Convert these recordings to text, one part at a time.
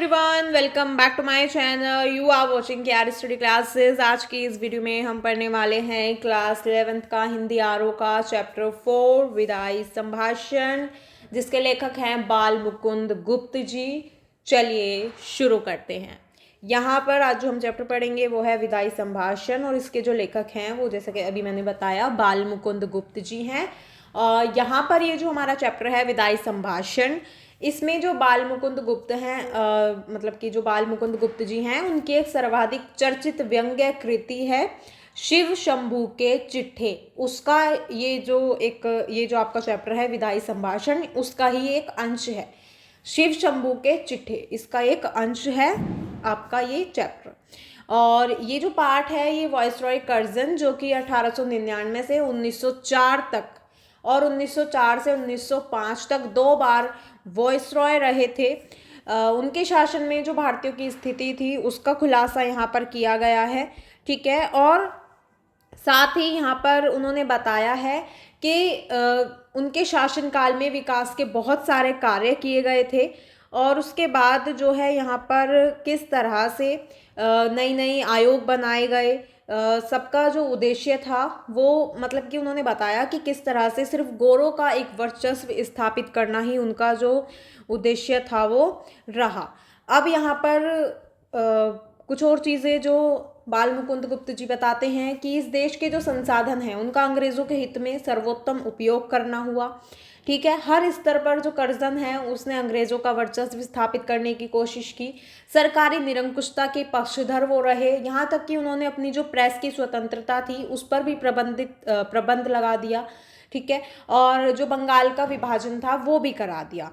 Everyone, welcome back to my channel. You are watching KR study classes. आज की इस video में हम पढ़ने वाले हैं क्लास 11th का हिंदी आरओ का चैप्टर 4 विदाई संभाषण, जिसके लेखक हैं बाल मुकुंद गुप्त जी। चलिए शुरू करते हैं। यहाँ पर आज जो हम चैप्टर पढ़ेंगे वो है विदाई संभाषण, और इसके जो लेखक हैं वो, जैसे कि अभी मैंने बताया, बाल मुकुंद गुप्त जी हैं। यहाँ पर ये जो हमारा चैप्टर है विदाई संभाषण, इसमें जो बाल मुकुंद गुप्त हैं, मतलब कि जो बाल मुकुंद गुप्त जी हैं, उनकी एक सर्वाधिक चर्चित व्यंग्य कृति है शिव शंभू के चिट्ठे। उसका ये जो आपका चैप्टर है विदाई संभाषण, उसका ही एक अंश है। शिव शंभू के चिट्ठे इसका एक अंश है आपका ये चैप्टर। और ये जो पार्ट है ये वॉइसरॉय कर्जन, जो कि 1899 से 1904 तक और 1904 से 1905 तक 2 बार वॉइसरॉय रहे थे। उनके शासन में जो भारतीयों की स्थिति थी उसका खुलासा यहाँ पर किया गया है, ठीक है। और साथ ही यहाँ पर उन्होंने बताया है कि उनके शासनकाल में विकास के बहुत सारे कार्य किए गए थे, और उसके बाद जो है यहाँ पर किस तरह से नई नई आयोग बनाए गए। सबका जो उद्देश्य था वो, मतलब कि उन्होंने बताया कि किस तरह से सिर्फ गोरों का एक वर्चस्व स्थापित करना ही उनका जो उद्देश्य था वो रहा। अब यहाँ पर कुछ और चीज़ें जो बाल मुकुंद गुप्त जी बताते हैं कि इस देश के जो संसाधन हैं उनका अंग्रेज़ों के हित में सर्वोत्तम उपयोग करना हुआ, ठीक है। हर स्तर पर जो कर्जन है उसने अंग्रेज़ों का वर्चस्व स्थापित करने की कोशिश की। सरकारी निरंकुशता के पक्षधर वो रहे, यहाँ तक कि उन्होंने अपनी जो प्रेस की स्वतंत्रता थी उस पर भी प्रबंध लगा दिया, ठीक है। और जो बंगाल का विभाजन था वो भी करा दिया।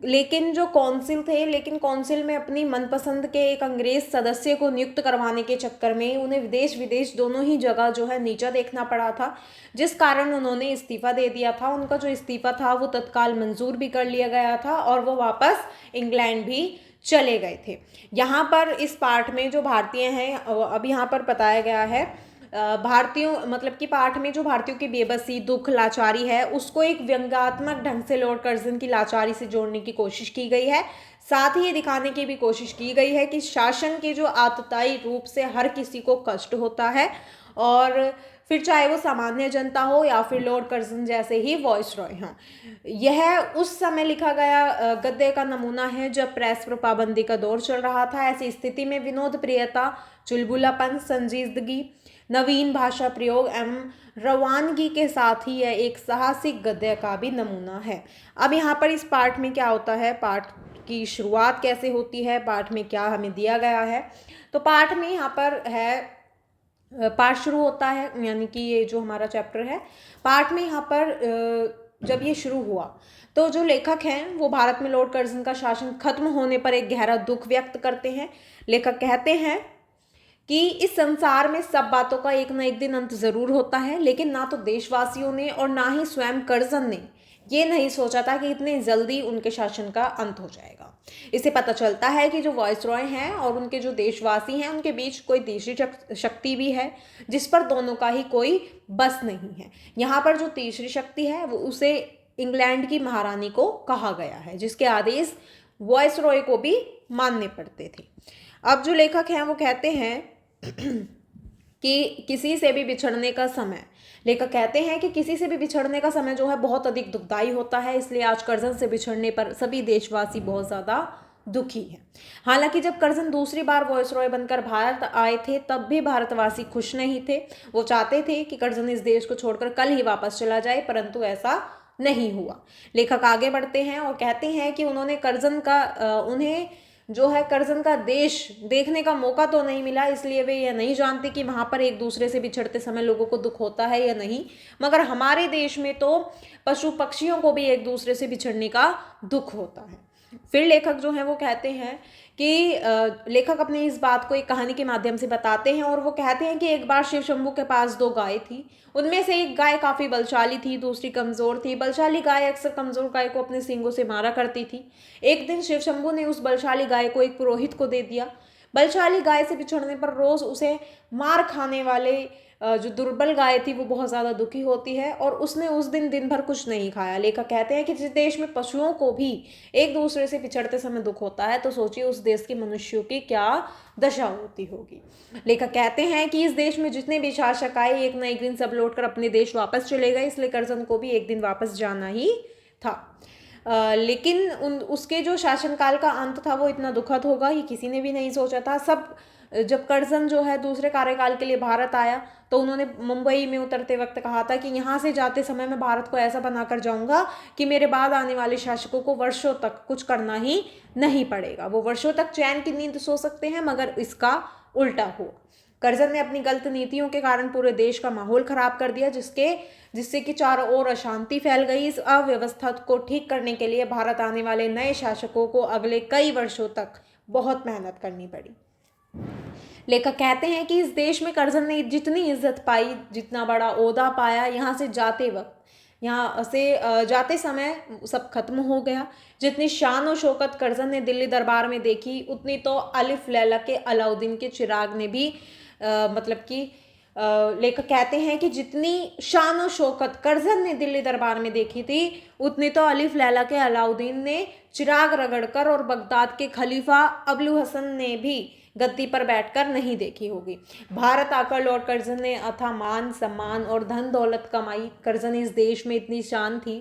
लेकिन जो काउंसिल में अपनी मनपसंद के एक अंग्रेज सदस्य को नियुक्त करवाने के चक्कर में उन्हें विदेश विदेश दोनों ही जगह जो है नीचा देखना पड़ा था, जिस कारण उन्होंने इस्तीफा दे दिया था। उनका जो इस्तीफा था वो तत्काल मंजूर भी कर लिया गया था और वो वापस इंग्लैंड भी चले गए थे। यहाँ पर इस पार्ट में जो भारतीय हैं, अब यहाँ पर बताया गया है भारतीयों, मतलब कि पाठ में जो भारतीयों की बेबसी, दुख, लाचारी है उसको एक व्यंग्यात्मक ढंग से लॉर्ड कर्जन की लाचारी से जोड़ने की कोशिश की गई है। साथ ही ये दिखाने की भी कोशिश की गई है कि शासन के जो आतताई रूप से हर किसी को कष्ट होता है, और फिर चाहे वो सामान्य जनता हो या फिर लॉर्ड कर्जन जैसे ही वॉइसरॉय हों। यह उस समय लिखा गया गद्य का नमूना है जब प्रेस पर पाबंदी का दौर चल रहा था। ऐसी स्थिति में विनोद प्रियता, चुलबुलापन, संजीदगी, नवीन भाषा प्रयोग एवं रवानगी के साथ ही यह एक साहसिक गद्य का भी नमूना है। अब यहाँ पर इस पाठ में क्या होता है, पाठ की शुरुआत कैसे होती है, पाठ में क्या हमें दिया गया है। तो पाठ में यहाँ पर है, पाठ शुरू होता है, यानी कि ये जो हमारा चैप्टर है, पाठ में यहाँ पर जब ये शुरू हुआ तो जो लेखक हैं वो भारत में लॉर्ड कर्जन का शासन खत्म होने पर एक गहरा दुख व्यक्त करते हैं। लेखक कहते हैं कि इस संसार में सब बातों का एक ना एक दिन अंत जरूर होता है, लेकिन ना तो देशवासियों ने और ना ही स्वयं कर्जन ने ये नहीं सोचा था कि इतनी जल्दी उनके शासन का अंत हो जाएगा। इससे पता चलता है कि जो वॉइसरॉय हैं और उनके जो देशवासी हैं उनके बीच कोई तीसरी शक्ति भी है जिस पर दोनों का ही कोई बस नहीं है। यहाँ पर जो तीसरी शक्ति है वो उसे इंग्लैंड की महारानी को कहा गया है, जिसके आदेश वॉइसरॉय को भी मानने पड़ते थे। अब जो लेखक हैं वो कहते हैं कि किसी से भी बिछड़ने का समय, लेखक कहते हैं कि किसी से भी बिछड़ने का समय जो है बहुत अधिक दुखदाई होता है, इसलिए आज कर्जन से बिछड़ने पर सभी देशवासी बहुत ज़्यादा दुखी हैं। हालांकि जब कर्जन दूसरी बार वॉइसरॉय बनकर भारत आए थे तब भी भारतवासी खुश नहीं थे। वो चाहते थे कि कर्जन इस देश को छोड़कर कल ही वापस चला जाए, परंतु ऐसा नहीं हुआ। लेखक आगे बढ़ते हैं और कहते हैं कि उन्हें कर्जन का देश देखने का मौका तो नहीं मिला, इसलिए वे यह नहीं जानते कि वहाँ पर एक दूसरे से बिछड़ते समय लोगों को दुख होता है या नहीं, मगर हमारे देश में तो पशु पक्षियों को भी एक दूसरे से बिछड़ने का दुख होता है। फिर लेखक जो है वो कहते हैं कि लेखक अपनी इस बात को एक कहानी के माध्यम से बताते हैं, और वो कहते हैं कि एक बार शिव शंभू के पास 2 गाय थी। उनमें से एक गाय काफ़ी बलशाली थी, दूसरी कमज़ोर थी। बलशाली गाय अक्सर कमज़ोर गाय को अपने सींगों से मारा करती थी। एक दिन शिव शंभू ने उस बलशाली गाय को एक पुरोहित को दे दिया। बलशाली गाय से बिछड़ने पर रोज उसे मार खाने वाले जो दुर्बल गाय थी वो बहुत ज़्यादा दुखी होती है और उसने उस दिन दिन भर कुछ नहीं खाया। लेखक कहते हैं कि जिस देश में पशुओं को भी एक दूसरे से बिछड़ते समय दुख होता है तो सोचिए उस देश के मनुष्यों की क्या दशा होती होगी। लेखक कहते हैं कि इस देश में जितने भी शासक आए एक न एक दिन सब लौटकर अपने देश वापस चले गए, इसलिए कर्जन को भी एक दिन वापस जाना ही था। लेकिन उसके जो शासनकाल का अंत था वो इतना दुखद होगा ये किसी ने भी नहीं सोचा था। जब कर्जन जो है दूसरे कार्यकाल के लिए भारत आया तो उन्होंने मुंबई में उतरते वक्त कहा था कि यहाँ से जाते समय मैं भारत को ऐसा बनाकर जाऊँगा कि मेरे बाद आने वाले शासकों को वर्षों तक कुछ करना ही नहीं पड़ेगा। वो वर्षों तक चैन की नींद सो सकते हैं मगर इसका उल्टा हो। कर्जन ने अपनी गलत नीतियों के कारण पूरे देश का माहौल खराब कर दिया जिससे कि चारों ओर अशांति फैल गई। इस अव्यवस्था को ठीक करने के लिए भारत आने वाले नए शासकों को अगले कई वर्षों तक बहुत मेहनत करनी पड़ी। लेखक कहते हैं कि इस देश में कर्जन ने जितनी इज्जत पाई, जितना बड़ा ओहदा पाया, यहाँ से जाते समय सब खत्म हो गया। जितनी शान और शौकत कर्जन ने दिल्ली दरबार में देखी उतनी तो अलिफ लैला के अलाउद्दीन के चिराग ने भी लेखक कहते हैं कि जितनी शान और शौकत कर्जन ने दिल्ली दरबार में देखी थी उतनी तो अलिफ लैला के अलाउद्दीन ने चिराग रगड़कर और बगदाद के खलीफा अबुल हसन ने भी गद्दी पर बैठकर नहीं देखी होगी। भारत आकर लॉर्ड कर्जन ने अथाह मान सम्मान और धन दौलत कमाई। कर्जन इस देश में इतनी शान थी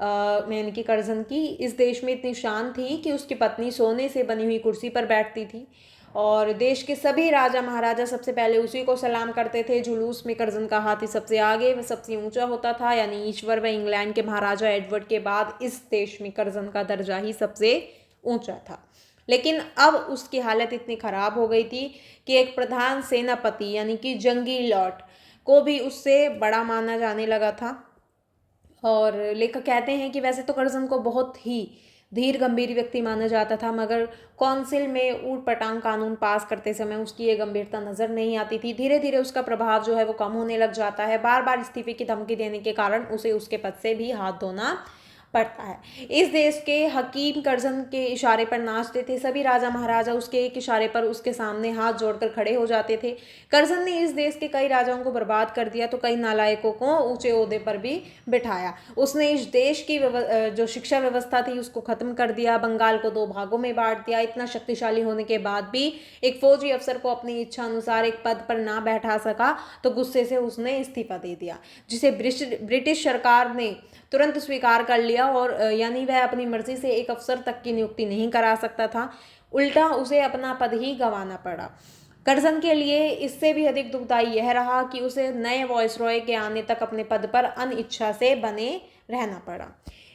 यानी कि कर्जन की इस देश में इतनी शान थी कि उसकी पत्नी सोने से बनी हुई कुर्सी पर बैठती थी और देश के सभी राजा महाराजा सबसे पहले उसी को सलाम करते थे। जुलूस में कर्जन का हाथी सबसे आगे व सबसे ऊंचा होता था, यानी ईश्वर व इंग्लैंड के महाराजा एडवर्ड के बाद इस देश में कर्जन का दर्जा ही सबसे ऊंचा था। लेकिन अब उसकी हालत इतनी ख़राब हो गई थी कि एक प्रधान सेनापति यानी कि जंगी लॉर्ड को भी उससे बड़ा माना जाने लगा था। और लेखक कहते हैं कि वैसे तो कर्जन को बहुत ही धीर गंभीर व्यक्ति माना जाता था मगर काउंसिल में ऊट पटांग कानून पास करते समय उसकी ये गंभीरता नज़र नहीं आती थी। धीरे धीरे उसका प्रभाव जो है वो कम होने लग जाता है। बार बार इस्तीफे की धमकी देने के कारण उसे उसके पद से भी हाथ धोना पड़ता है। इस देश के हकीम कर्जन के इशारे पर नाचते थे। सभी राजा महाराजा उसके एक इशारे पर उसके सामने हाथ जोड़कर खड़े हो जाते थे। कर्जन ने इस देश के कई राजाओं को बर्बाद कर दिया तो कई नालायकों को ऊंचे ओहदे पर भी बिठाया। उसने इस देश की जो शिक्षा व्यवस्था थी उसको ख़त्म कर दिया। बंगाल को 2 भागों में बांट दिया। इतना शक्तिशाली होने के बाद भी एक फौजी अफसर को अपनी इच्छा अनुसार एक पद पर ना बैठा सका तो गुस्से से उसने इस्तीफा दे दिया, जिसे ब्रिटिश सरकार ने तुरंत स्वीकार कर लिया और यानी वह अपनी मर्जी से एक अफसर तक की नियुक्ति नहीं करा सकता था, उल्टा उसे अपना पद ही गंवाना पड़ा। कर्जन के लिए इससे भी अधिक दुखदायी यह रहा कि उसे नए वॉइसरॉय के आने तक अपने पद पर अनिच्छा से बने रहना पड़ा।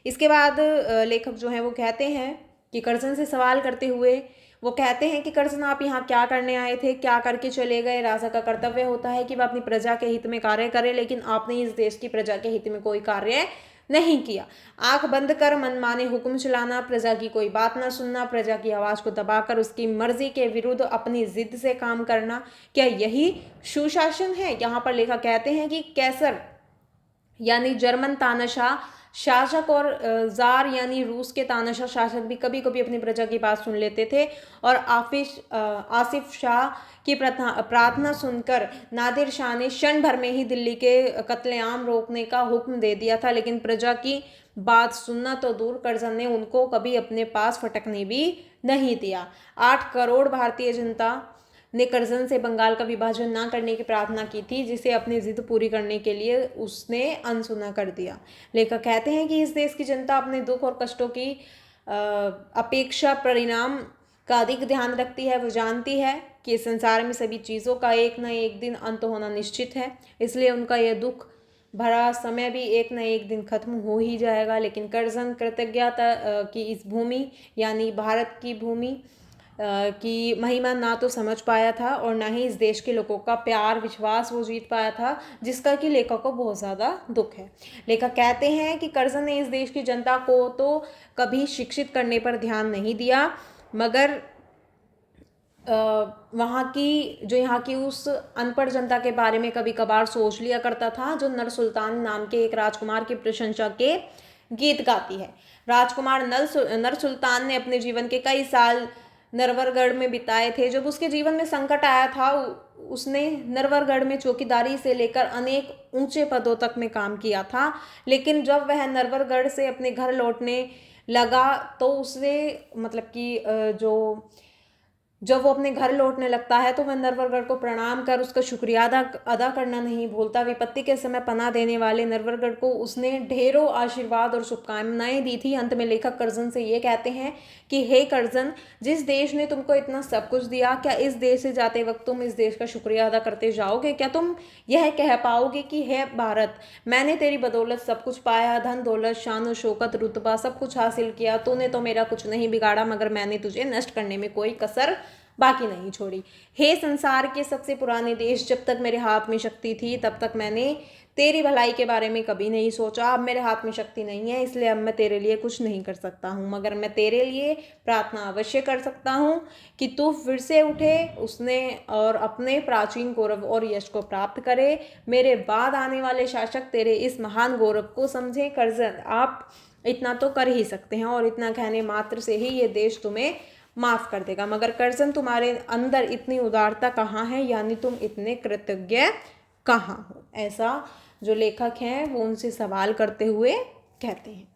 इसके बाद लेखक जो हैं वो कहते हैं कि कर्जन से सवाल करते हुए वो कहते हैं कि कर्जन आप यहाँ क्या करने आए थे, क्या करके चले गए। राजा का कर्तव्य होता है कि वह अपनी प्रजा के हित में कार्य करे, लेकिन आपने इस देश की प्रजा के हित में कोई कार्य नहीं किया। आंख बंद कर मनमाने हुक्म चलाना, प्रजा की कोई बात ना सुनना, प्रजा की आवाज को दबाकर उसकी मर्जी के विरुद्ध अपनी जिद से काम करना, क्या यही सुशासन है। यहाँ पर लेखक कहते हैं कि कैसर यानी जर्मन तानाशाह शासक और जार यानी रूस के तानाशाह शासक भी कभी कभी अपनी प्रजा की बात सुन लेते थे और आसिफ शाह की प्रार्थना सुनकर नादिर शाह ने क्षण भर में ही दिल्ली के कत्लेआम रोकने का हुक्म दे दिया था। लेकिन प्रजा की बात सुनना तो दूर, कर्जन ने उनको कभी अपने पास फटकने भी नहीं दिया। 8 करोड़ भारतीय जनता ने कर्जन से बंगाल का विभाजन ना करने की प्रार्थना की थी, जिसे अपनी जिद पूरी करने के लिए उसने अनसुना कर दिया। लेखक कहते हैं कि इस देश की जनता अपने दुख और कष्टों की अपेक्षा परिणाम का अधिक ध्यान रखती है। वो जानती है कि संसार में सभी चीज़ों का एक न एक दिन अंत होना निश्चित है, इसलिए उनका यह दुख भरा समय भी एक न एक दिन खत्म हो ही जाएगा। लेकिन कर्जन कृतज्ञता की इस भूमि यानी भारत की भूमि की महिमा ना तो समझ पाया था और ना ही इस देश के लोगों का प्यार विश्वास वो जीत पाया था, जिसका कि लेखक को बहुत ज़्यादा दुख है। लेखक कहते हैं कि कर्जन ने इस देश की जनता को तो कभी शिक्षित करने पर ध्यान नहीं दिया, मगर यहाँ की उस अनपढ़ जनता के बारे में कभी कभार सोच लिया करता था, जो नर सुल्तान नाम के एक राजकुमार की प्रशंसा के गीत गाती है। राजकुमार नर सुल्तान ने अपने जीवन के कई साल नरवरगढ़ में बिताए थे। जब उसके जीवन में संकट आया था, उसने नरवरगढ़ में चौकीदारी से लेकर अनेक ऊंचे पदों तक में काम किया था। लेकिन जब वह नरवरगढ़ से अपने घर लौटने लगा तो उसने मतलब कि जब वो अपने घर लौटने लगता है तो वह नरवरगढ़ को प्रणाम कर उसका शुक्रिया अदा करना नहीं भूलता। विपत्ति के समय पनाह देने वाले नरवरगढ़ को उसने ढेरों आशीर्वाद और शुभकामनाएं दी थी। अंत में लेखक कर्जन से ये कहते हैं कि हे कर्जन, जिस देश ने तुमको इतना सब कुछ दिया, क्या इस देश से जाते वक्त तुम इस देश का शुक्रिया अदा करते जाओगे? क्या तुम यह कह पाओगे कि हे भारत, मैंने तेरी बदौलत सब कुछ पाया, धन दौलत, शान और शौकत, रुतबा सब कुछ हासिल किया, तूने तो मेरा कुछ नहीं बिगाड़ा, मगर मैंने तुझे नष्ट करने में कोई कसर बाकी नहीं छोड़ी। हे संसार के सबसे पुराने देश, जब तक मेरे हाथ में शक्ति थी तब तक मैंने तेरी भलाई के बारे में कभी नहीं सोचा। अब मेरे हाथ में शक्ति नहीं है, इसलिए अब मैं तेरे लिए कुछ नहीं कर सकता हूँ, मगर मैं तेरे लिए प्रार्थना अवश्य कर सकता हूँ कि तू फिर से उठे उसने और अपने प्राचीन गौरव और यश को प्राप्त करे। मेरे बाद आने वाले शासक तेरे इस महान गौरव को समझे। कर्जन, आप इतना तो कर ही सकते हैं और इतना कहने मात्र से ही ये देश तुम्हें माफ कर देगा। मगर कर्जन, तुम्हारे अंदर इतनी उदारता कहाँ है, यानी तुम इतने कृतज्ञ कहाँ हो? ऐसा जो लेखक हैं वो उनसे सवाल करते हुए कहते हैं।